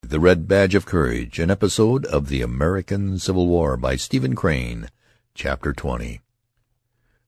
The Red Badge of Courage, an episode of the American Civil War by Stephen Crane. Chapter 20.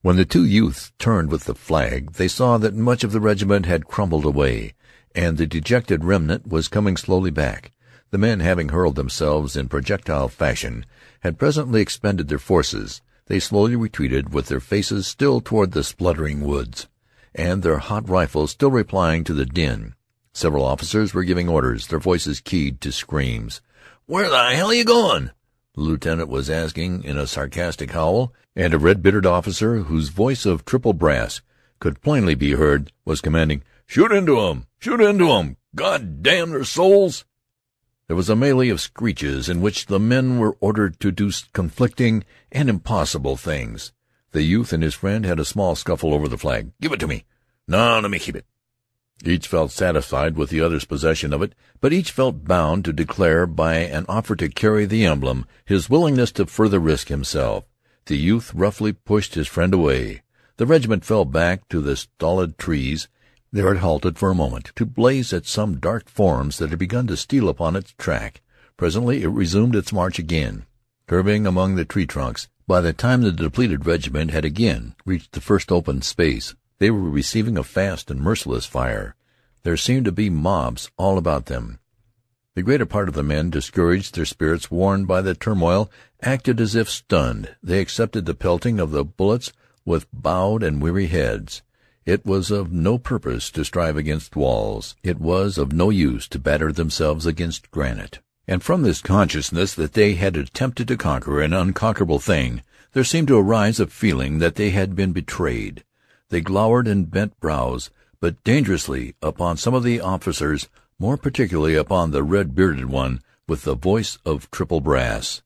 When the two youths turned with the flag, they saw that much of the regiment had crumbled away, and the dejected remnant was coming slowly back. The men, having hurled themselves in projectile fashion, had presently expended their forces. They slowly retreated, with their faces still toward the spluttering woods, and their hot rifles still replying to the din. Several officers were giving orders, their voices keyed to screams. "Where the hell are you going?" the lieutenant was asking in a sarcastic howl, and a red-bitted officer, whose voice of triple brass could plainly be heard, was commanding, "Shoot into 'em! Shoot into 'em! God damn their souls!" There was a melee of screeches in which the men were ordered to do conflicting and impossible things. The youth and his friend had a small scuffle over the flag. "Give it to me." "No, let me keep it." Each felt satisfied with the other's possession of it, but each felt bound to declare by an offer to carry the emblem his willingness to further risk himself. The youth roughly pushed his friend away. The regiment fell back to the stolid trees. There it halted for a moment, to blaze at some dark forms that had begun to steal upon its track. Presently it resumed its march again, curving among the tree trunks. By the time the depleted regiment had again reached the first open space, they were receiving a fast and merciless fire. There seemed to be mobs all about them. The greater part of the men, discouraged, their spirits worn by the turmoil, acted as if stunned. They accepted the pelting of the bullets with bowed and weary heads. It was of no purpose to strive against walls. It was of no use to batter themselves against granite. And from this consciousness that they had attempted to conquer an unconquerable thing, there seemed to arise a feeling that they had been betrayed. They glowered and bent brows, but dangerously, upon some of the officers, more particularly upon the red-bearded one with the voice of triple brass.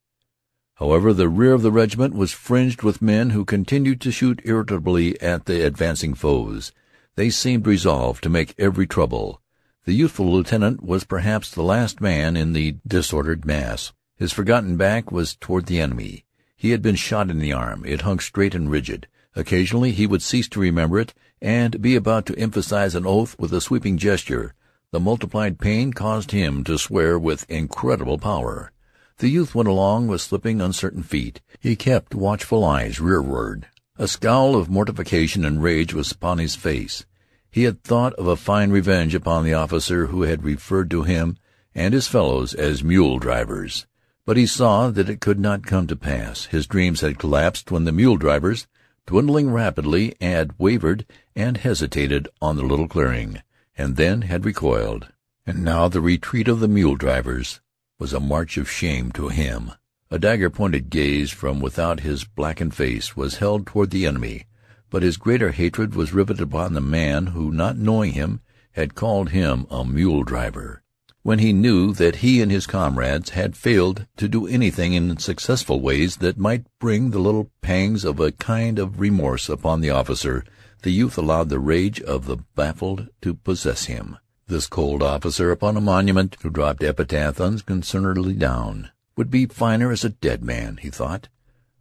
However, the rear of the regiment was fringed with men who continued to shoot irritably at the advancing foes. They seemed resolved to make every trouble. The youthful lieutenant was perhaps the last man in the disordered mass. His forgotten back was toward the enemy. He had been shot in the arm. It hung straight and rigid. Occasionally he would cease to remember it, and be about to emphasize an oath with a sweeping gesture. The multiplied pain caused him to swear with incredible power. The youth went along with slipping, uncertain feet. He kept watchful eyes rearward. A scowl of mortification and rage was upon his face. He had thought of a fine revenge upon the officer who had referred to him and his fellows as mule drivers. But he saw that it could not come to pass. His dreams had collapsed when the mule drivers, dwindling rapidly, had wavered and hesitated on the little clearing, and then had recoiled. And now the retreat of the mule drivers was a march of shame to him. A dagger-pointed gaze from without his blackened face was held toward the enemy, but his greater hatred was riveted upon the man who, not knowing him, had called him a mule driver. When he knew that he and his comrades had failed to do anything in successful ways that might bring the little pangs of a kind of remorse upon the officer, the youth allowed the rage of the baffled to possess him. This cold officer upon a monument, who dropped epitaph unconcernedly down, would be finer as a dead man, he thought.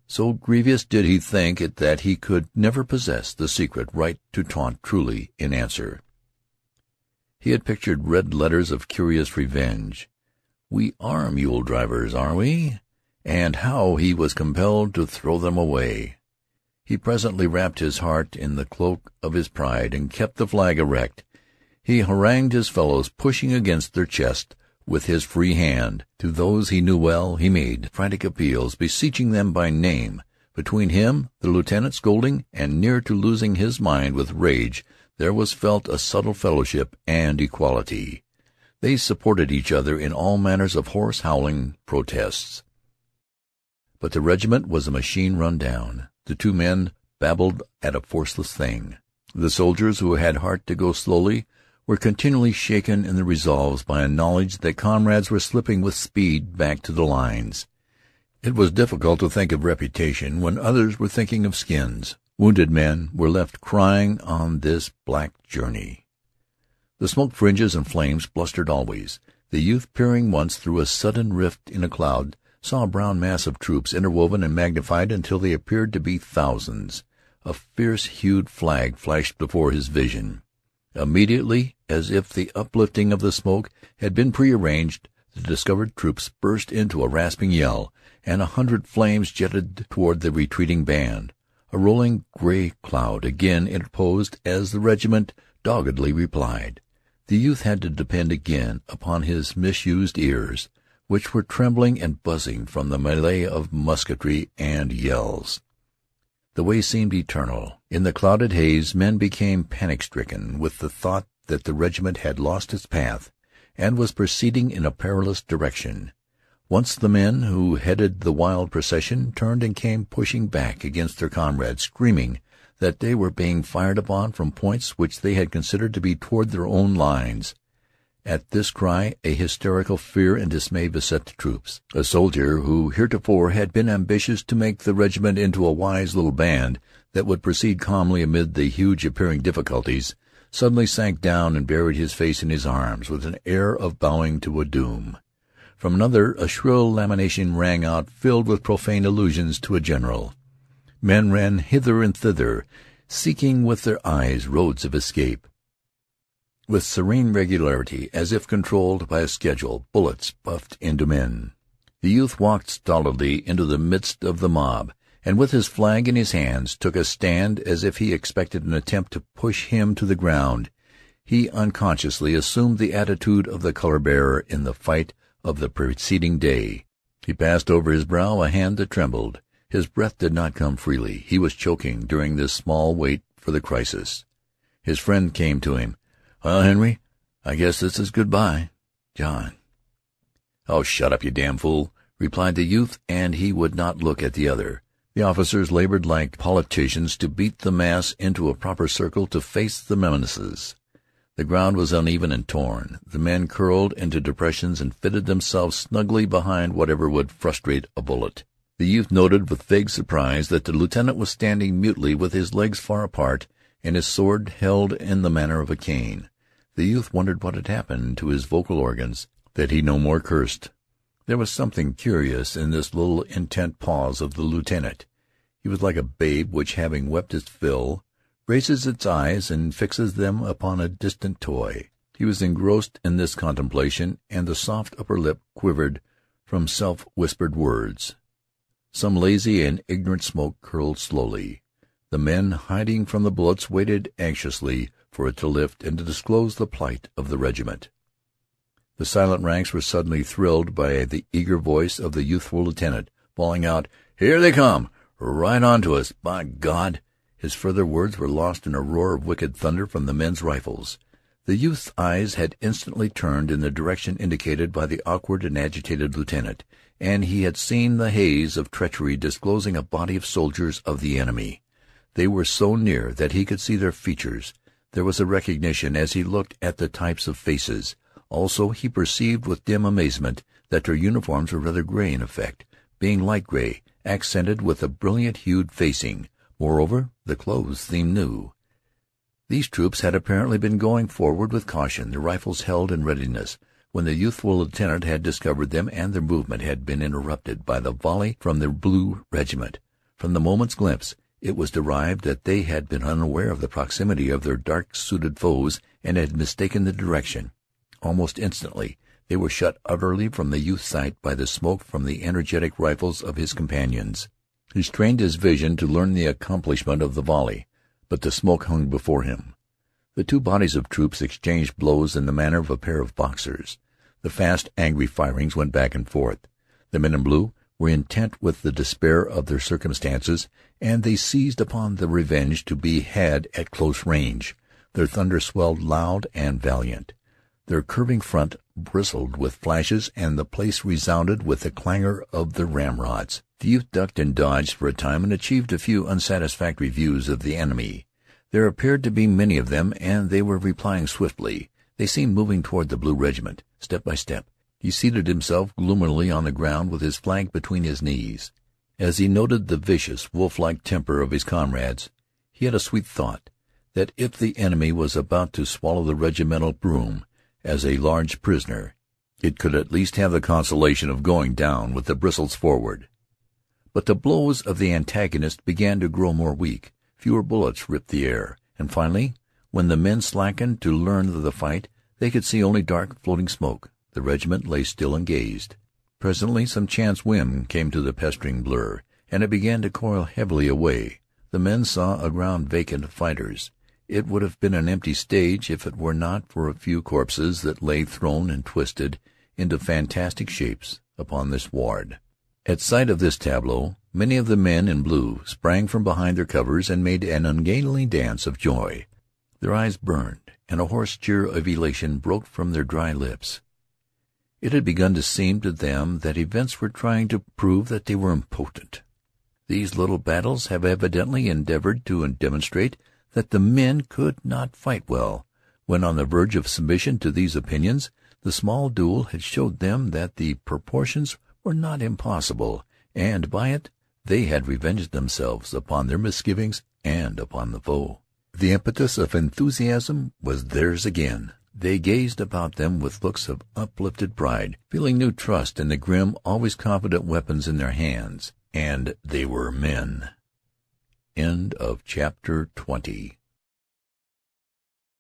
So grievous did he think it that he could never possess the secret right to taunt truly in answer. He had pictured red letters of curious revenge. "We are mule drivers, are we?" And how he was compelled to throw them away. He presently wrapped his heart in the cloak of his pride and kept the flag erect. He harangued his fellows, pushing against their chest with his free hand. To those he knew well he made frantic appeals, beseeching them by name. Between him, the lieutenant, scolding, and near to losing his mind with rage, there was felt a subtle fellowship and equality. They supported each other in all manners of hoarse, howling protests. But the regiment was a machine run down. The two men babbled at a forceless thing. The soldiers, who had heart to go slowly, were continually shaken in their resolves by a knowledge that comrades were slipping with speed back to the lines. It was difficult to think of reputation when others were thinking of skins. Wounded men were left crying on this black journey. The smoke fringes and flames blustered always. The youth, peering once through a sudden rift in a cloud, saw a brown mass of troops, interwoven and magnified until they appeared to be thousands. A fierce-hued flag flashed before his vision. Immediately, as if the uplifting of the smoke had been prearranged, The discovered troops burst into a rasping yell, and 100 flames jetted toward the retreating band. A rolling gray cloud again interposed as the regiment doggedly replied. The youth had to depend again upon his misused ears, which were trembling and buzzing from the melee of musketry and yells. The way seemed eternal. In the clouded haze men became panic-stricken with the thought that the regiment had lost its path and was proceeding in a perilous direction. Once the men who headed the wild procession turned and came pushing back against their comrades, screaming that they were being fired upon from points which they had considered to be toward their own lines. At this cry a hysterical fear and dismay beset the troops. A soldier who heretofore had been ambitious to make the regiment into a wise little band that would proceed calmly amid the huge appearing difficulties suddenly sank down and buried his face in his arms with an air of bowing to a doom. From another a shrill lamentation rang out, filled with profane allusions to a general. Men ran hither and thither, seeking with their eyes roads of escape. With serene regularity, as if controlled by a schedule, bullets buffed into men. The youth walked stolidly into the midst of the mob, and with his flag in his hands took a stand as if he expected an attempt to push him to the ground. He unconsciously assumed the attitude of the color-bearer in the fight of the preceding day. He passed over his brow a hand that trembled. His breath did not come freely. He was choking during this small wait for the crisis. His friend came to him. "Well, Henry, I guess this is good-bye. John." "Oh, shut up, you damn fool," replied the youth, and he would not look at the other. The officers labored like politicians to beat the mass into a proper circle to face the menaces. The ground was uneven and torn. The men curled into depressions and fitted themselves snugly behind whatever would frustrate a bullet. The youth noted with vague surprise that the lieutenant was standing mutely with his legs far apart and his sword held in the manner of a cane. The youth wondered what had happened to his vocal organs, that he no more cursed. There was something curious in this little intent pause of the lieutenant. He was like a babe which, having wept its fill, raises its eyes and fixes them upon a distant toy. He was engrossed in this contemplation, and the soft upper lip quivered from self-whispered words. Some lazy and ignorant smoke curled slowly. The men, hiding from the bullets, waited anxiously for it to lift and to disclose the plight of the regiment. The silent ranks were suddenly thrilled by the eager voice of the youthful lieutenant, bawling out, "Here they come! Right on to us, by God!" His further words were lost in a roar of wicked thunder from the men's rifles. The youth's eyes had instantly turned in the direction indicated by the awkward and agitated lieutenant, and he had seen the haze of treachery disclosing a body of soldiers of the enemy. They were so near that he could see their features. There was a recognition as he looked at the types of faces. Also he perceived with dim amazement that their uniforms were rather gray in effect, being light gray, accented with a brilliant-hued facing. Moreover, the clothes seemed new. These troops had apparently been going forward with caution, their rifles held in readiness, when the youthful lieutenant had discovered them, and their movement had been interrupted by the volley from the Blue Regiment. From the moment's glimpse, it was derived that they had been unaware of the proximity of their dark-suited foes and had mistaken the direction. Almost instantly they were shut utterly from the youth's sight by the smoke from the energetic rifles of his companions. He strained his vision to learn the accomplishment of the volley, but the smoke hung before him. The two bodies of troops exchanged blows in the manner of a pair of boxers. The fast, angry firings went back and forth. The men in blue were intent with the despair of their circumstances, and they seized upon the revenge to be had at close range. Their thunder swelled loud and valiant. Their curving front bristled with flashes, and the place resounded with the clangor of their ramrods. The youth ducked and dodged for a time and achieved a few unsatisfactory views of the enemy. There appeared to be many of them, and they were replying swiftly. They seemed moving toward the Blue Regiment, step by step. He seated himself gloomily on the ground with his flag between his knees. As he noted the vicious, wolf-like temper of his comrades, he had a sweet thought that if the enemy was about to swallow the regimental broom as a large prisoner, it could at least have the consolation of going down with the bristles forward. But the blows of the antagonist began to grow more weak. Fewer bullets ripped the air, and finally, when the men slackened to learn of the fight, they could see only dark, floating smoke. The regiment lay still and gazed. Presently some chance whim came to the pestering blur, and it began to coil heavily away. The men saw a ground vacant of fighters. It would have been an empty stage if it were not for a few corpses that lay thrown and twisted into fantastic shapes upon the sward. At sight of this tableau, many of the men in blue sprang from behind their covers and made an ungainly dance of joy. Their eyes burned, and a hoarse cheer of elation broke from their dry lips. It had begun to seem to them that events were trying to prove that they were impotent. These little battles have evidently endeavored to demonstrate that the men could not fight well. When on the verge of submission to these opinions, the small duel had showed them that the proportions were not impossible, and by it they had revenged themselves upon their misgivings and upon the foe. The impetus of enthusiasm was theirs again. They gazed about them with looks of uplifted pride, feeling new trust in the grim, always confident weapons in their hands. And they were men. End of chapter 20.